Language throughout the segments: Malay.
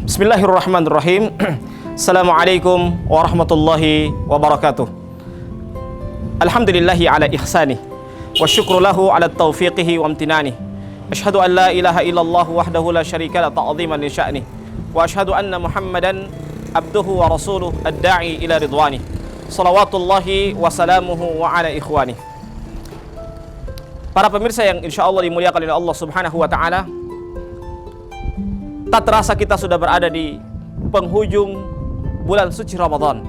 Bismillahirrahmanirrahim. Assalamualaikum warahmatullahi wabarakatuh. Alhamdulillahi ala ihsani wa syukru lahu ala taufiqihi wa amtinani. Ashhadu an la ilaha illallah wahdahu la syarika la ta'ziman li sya'ni. Wa ashhadu anna Muhammadan abduhu wa rasuluh ad-da'i ila ridwani. Salawatullahi wa salamuhu wa ala ikhwani. Para pemirsa yang insyaallah dimuliakan oleh Allah Subhanahu wa taala, tak terasa kita sudah berada di penghujung bulan suci Ramadan,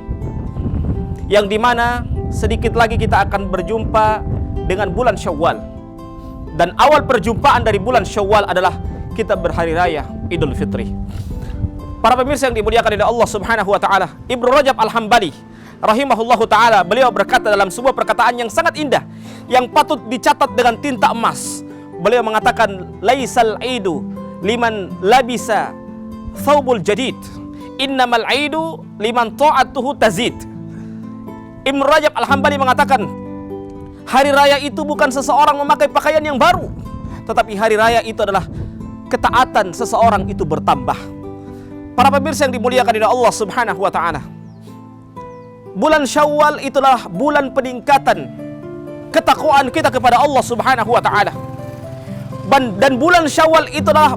yang dimana sedikit lagi kita akan berjumpa dengan bulan Syawal. Dan awal perjumpaan dari bulan Syawal adalah kita berhari raya Idul Fitri. Para pemirsa yang dimuliakan oleh Allah Subhanahu wa taala, Ibnu Rajab Al-Hambali rahimahullahu taala, beliau berkata dalam sebuah perkataan yang sangat indah yang patut dicatat dengan tinta emas. Beliau mengatakan, laisal aidu liman labisa thawbul jadid, innamal aidu liman ta'atuhu tazid. Ibnu Rajab Al-Hambali mengatakan, hari raya itu bukan seseorang memakai pakaian yang baru, tetapi hari raya itu adalah ketaatan seseorang itu bertambah. Para pemirsa yang dimuliakan oleh Allah Subhanahu wa taala, bulan Syawal itulah bulan peningkatan ketakwaan kita kepada Allah Subhanahu wa taala. Dan bulan Syawal itulah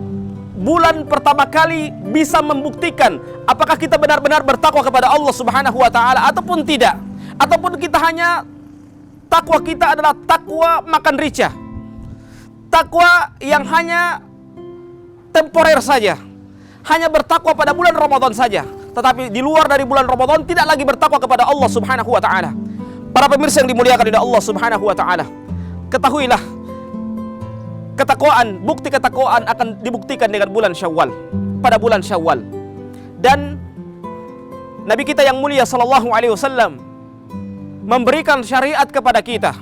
bulan pertama kali bisa membuktikan apakah kita benar-benar bertakwa kepada Allah Subhanahu wa taala ataupun tidak, ataupun kita hanya takwa kita adalah takwa makan rica, takwa yang hanya temporer saja, hanya bertakwa pada bulan Ramadan saja, tetapi di luar dari bulan Ramadan tidak lagi bertakwa kepada Allah Subhanahu wa taala. Para pemirsa yang dimuliakan oleh Allah Subhanahu wa taala, ketahuilah, ketakwaan, bukti ketakwaan akan dibuktikan dengan bulan Syawal, pada bulan Syawal. Dan Nabi kita yang mulia sallallahu alaihi wasallam memberikan syariat kepada kita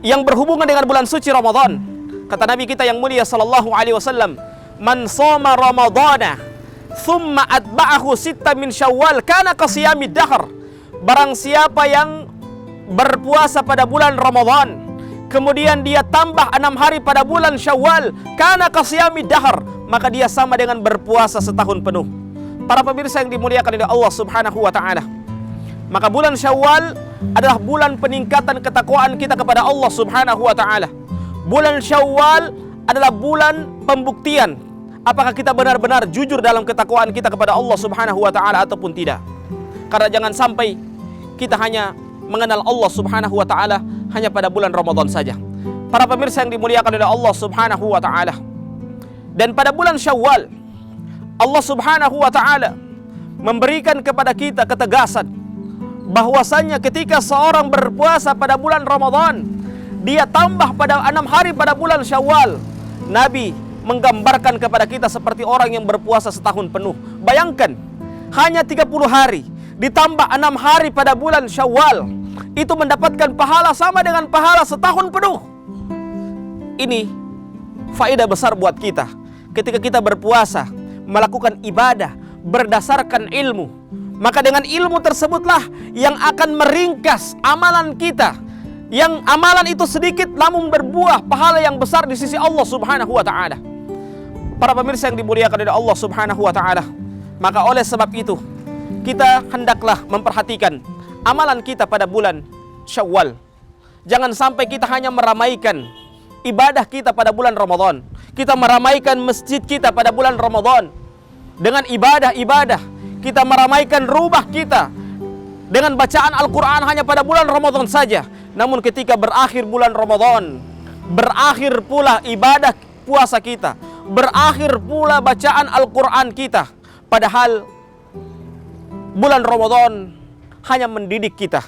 yang berhubungan dengan bulan suci Ramadan. Kata Nabi kita yang mulia sallallahu alaihi wasallam, man shoma ramadhana thumma atba'ahu sitta min Syawal kana qasiyamid dahr. Barang siapa yang berpuasa pada bulan Ramadan, kemudian dia tambah 6 hari pada bulan Syawal, kana qasiyami dahr, maka dia sama dengan berpuasa setahun penuh. Para pemirsa yang dimuliakan oleh Allah Subhanahu wa taala, maka bulan Syawal adalah bulan peningkatan ketakwaan kita kepada Allah Subhanahu wa taala. Bulan Syawal adalah bulan pembuktian apakah kita benar-benar jujur dalam ketakwaan kita kepada Allah Subhanahu wa taala ataupun tidak. Karena jangan sampai kita hanya mengenal Allah Subhanahu wa taala hanya pada bulan Ramadan saja. Para pemirsa yang dimuliakan oleh Allah Subhanahu wa taala, dan pada bulan Syawal Allah Subhanahu wa taala memberikan kepada kita ketegasan bahwasanya ketika seorang berpuasa pada bulan Ramadan, dia tambah pada 6 hari pada bulan Syawal, Nabi menggambarkan kepada kita seperti orang yang berpuasa setahun penuh. Bayangkan, hanya 30 hari ditambah 6 hari pada bulan Syawal, itu mendapatkan pahala sama dengan pahala setahun penuh. Ini faedah besar buat kita ketika kita berpuasa, melakukan ibadah berdasarkan ilmu. Maka dengan ilmu tersebutlah yang akan meringkas amalan kita, yang amalan itu sedikit namun berbuah pahala yang besar di sisi Allah Subhanahu wa taala. Para pemirsa yang dimuliakan oleh Allah Subhanahu wa taala, maka oleh sebab itu kita hendaklah memperhatikan amalan kita pada bulan Syawal. Jangan sampai kita hanya meramaikan ibadah kita pada bulan Ramadan, kita meramaikan masjid kita pada bulan Ramadan dengan ibadah-ibadah, kita meramaikan rumah kita dengan bacaan Al-Quran hanya pada bulan Ramadan saja. Namun ketika berakhir bulan Ramadan, berakhir pula ibadah puasa kita, berakhir pula bacaan Al-Quran kita. Padahal bulan Ramadan hanya mendidik kita,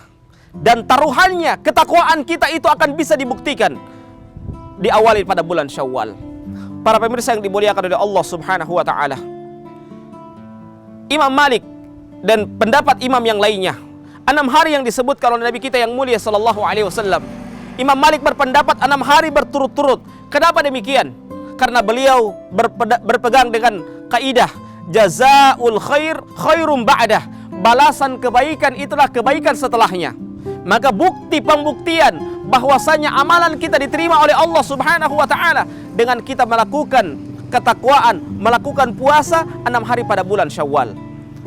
dan taruhannya ketakwaan kita itu akan bisa dibuktikan diawali pada bulan Syawal. Para pemirsa yang dimuliakan oleh Allah Subhanahu wa taala, Imam Malik dan pendapat imam yang lainnya, 6 hari yang disebutkan oleh Nabi kita yang mulia sallallahu alaihi wasallam, Imam Malik berpendapat 6 hari berturut-turut. Kenapa demikian? Karena beliau berpegang dengan kaidah jazaul khair khairum ba'dah, balasan kebaikan itulah kebaikan setelahnya. Maka bukti pembuktian bahwasanya amalan kita diterima oleh Allah Subhanahu wa taala dengan kita melakukan ketakwaan, melakukan puasa 6 hari pada bulan Syawal.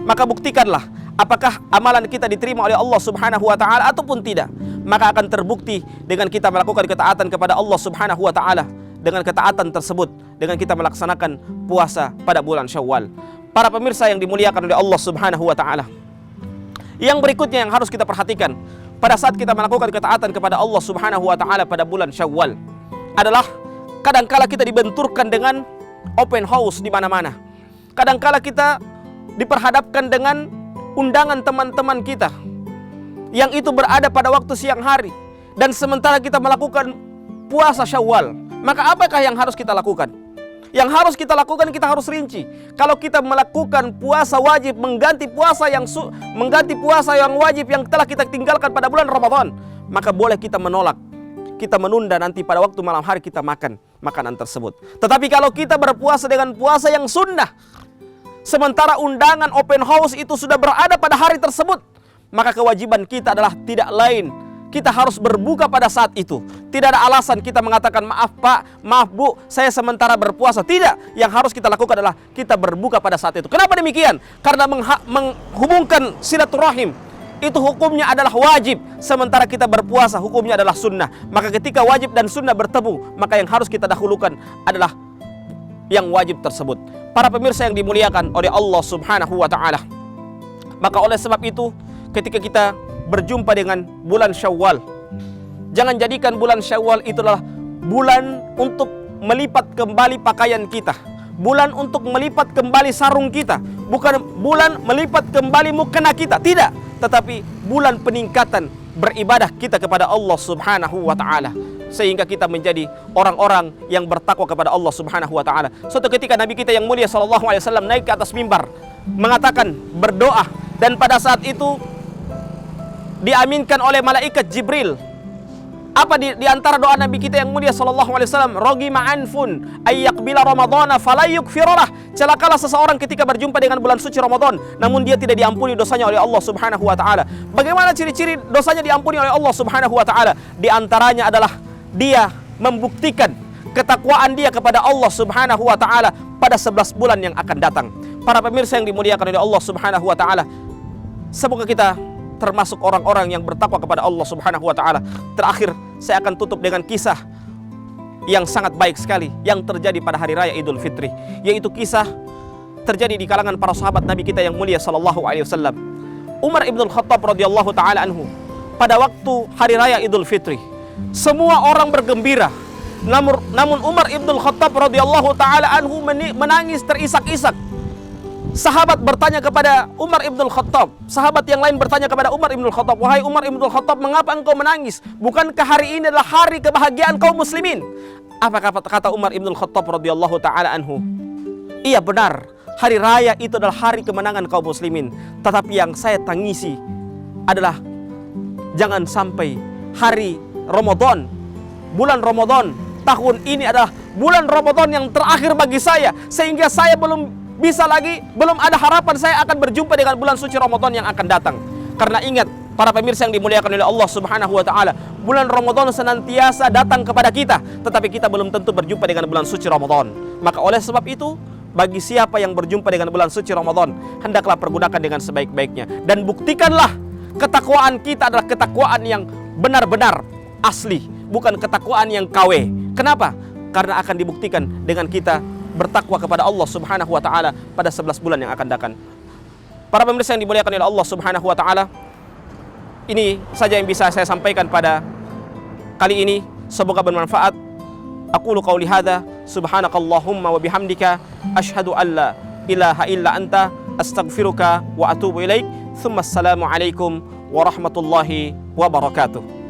Maka buktikanlah apakah amalan kita diterima oleh Allah Subhanahu wa taala ataupun tidak. Maka akan terbukti dengan kita melakukan ketaatan kepada Allah Subhanahu wa taala. Dengan ketaatan tersebut, dengan kita melaksanakan puasa pada bulan Syawal. Para pemirsa yang dimuliakan oleh Allah Subhanahu wa taala. Yang berikutnya yang harus kita perhatikan pada saat kita melakukan ketaatan kepada Allah Subhanahu wa taala pada bulan Syawal adalah kadangkala kita dibenturkan dengan open house di mana-mana. Kadangkala kita diperhadapkan dengan undangan teman-teman kita yang itu berada pada waktu siang hari, dan sementara kita melakukan puasa Syawal. Maka apakah yang harus kita lakukan? Yang harus kita lakukan, kita harus rinci. Kalau kita melakukan puasa wajib mengganti puasa yang wajib yang telah kita tinggalkan pada bulan Ramadan, maka boleh kita menolak. Kita menunda nanti pada waktu malam hari kita makan makanan tersebut. Tetapi kalau kita berpuasa dengan puasa yang sunnah, sementara undangan open house itu sudah berada pada hari tersebut, maka kewajiban kita adalah tidak lain, kita harus berbuka pada saat itu. Tidak ada alasan kita mengatakan, maaf Pak, maaf Bu, saya sementara berpuasa. Tidak, yang harus kita lakukan adalah kita berbuka pada saat itu. Kenapa demikian? Karena menghubungkan silaturahim itu hukumnya adalah wajib, sementara kita berpuasa hukumnya adalah sunnah. Maka ketika wajib dan sunnah bertemu, maka yang harus kita dahulukan adalah yang wajib tersebut. Para pemirsa yang dimuliakan oleh Allah Subhanahu wa taala. Maka oleh sebab itu, ketika kita berjumpa dengan bulan Syawal, jangan jadikan bulan Syawal itulah bulan untuk melipat kembali pakaian kita, bulan untuk melipat kembali sarung kita, bukan bulan melipat kembali mukena kita, tidak, tetapi bulan peningkatan beribadah kita kepada Allah Subhanahu wa taala, sehingga kita menjadi orang-orang yang bertakwa kepada Allah Subhanahu wa taala. Suatu ketika Nabi kita yang mulia sallallahu alaihi wasallam naik ke atas mimbar, mengatakan, berdoa, dan pada saat itu diaminkan oleh malaikat Jibril. Apa di antara doa Nabi kita yang mulia sallallahu alaihi wasallam? Ragima anfun ayyaqbila ramadhana fala yukfirullah. Celakalah seseorang ketika berjumpa dengan bulan suci Ramadan namun dia tidak diampuni dosanya oleh Allah Subhanahu wa taala. Bagaimana ciri-ciri dosanya diampuni oleh Allah Subhanahu wa taala? Di antaranya adalah dia membuktikan ketakwaan dia kepada Allah Subhanahu wa taala pada 11 bulan yang akan datang. Para pemirsa yang dimuliakan oleh Allah Subhanahu wa taala, semoga kita termasuk orang-orang yang bertakwa kepada Allah Subhanahu wa taala. Terakhir, saya akan tutup dengan kisah yang sangat baik sekali yang terjadi pada hari raya Idul Fitri, yaitu kisah terjadi di kalangan para sahabat Nabi kita yang mulia sallallahu alaihi wasallam. Umar ibn Khattab radhiyallahu taala anhu, pada waktu hari raya Idul Fitri, semua orang bergembira. Namun Umar ibn Khattab radhiyallahu taala anhu menangis terisak-isak. Sahabat bertanya kepada Umar ibn Khattab, sahabat yang lain bertanya kepada Umar ibn Khattab, wahai Umar ibn Khattab, mengapa engkau menangis? Bukankah hari ini adalah hari kebahagiaan kaum muslimin? Apa kata Umar ibn Khattab radhiyallahu taala anhu? Iya benar, hari raya itu adalah hari kemenangan kaum muslimin. Tetapi yang saya tangisi adalah jangan sampai hari Ramadan, bulan Ramadan tahun ini adalah bulan Ramadan yang terakhir bagi saya, sehingga saya belum ada harapan saya akan berjumpa dengan bulan suci Ramadan yang akan datang. Karena ingat, para pemirsa yang dimuliakan oleh Allah Subhanahu wa taala, bulan Ramadan senantiasa datang kepada kita, tetapi kita belum tentu berjumpa dengan bulan suci Ramadan. Maka oleh sebab itu, bagi siapa yang berjumpa dengan bulan suci Ramadan, hendaklah pergunakan dengan sebaik-baiknya, dan buktikanlah ketakwaan kita adalah ketakwaan yang benar-benar asli, bukan ketakwaan yang KW. Kenapa? Karena akan dibuktikan dengan kita bertakwa kepada Allah Subhanahu wa taala pada 11 bulan yang akan datang. Para pemirsa yang dimuliakan oleh Allah Subhanahu wa taala, ini saja yang bisa saya sampaikan pada kali ini. Semoga bermanfaat. Aqulu qauli hadza, subhanakallahumma wa bihamdika, asyhadu an la ilaha illa anta, astaghfiruka wa atubu ilaik. Tsumma assalamu alaikum warahmatullahi wabarakatuh.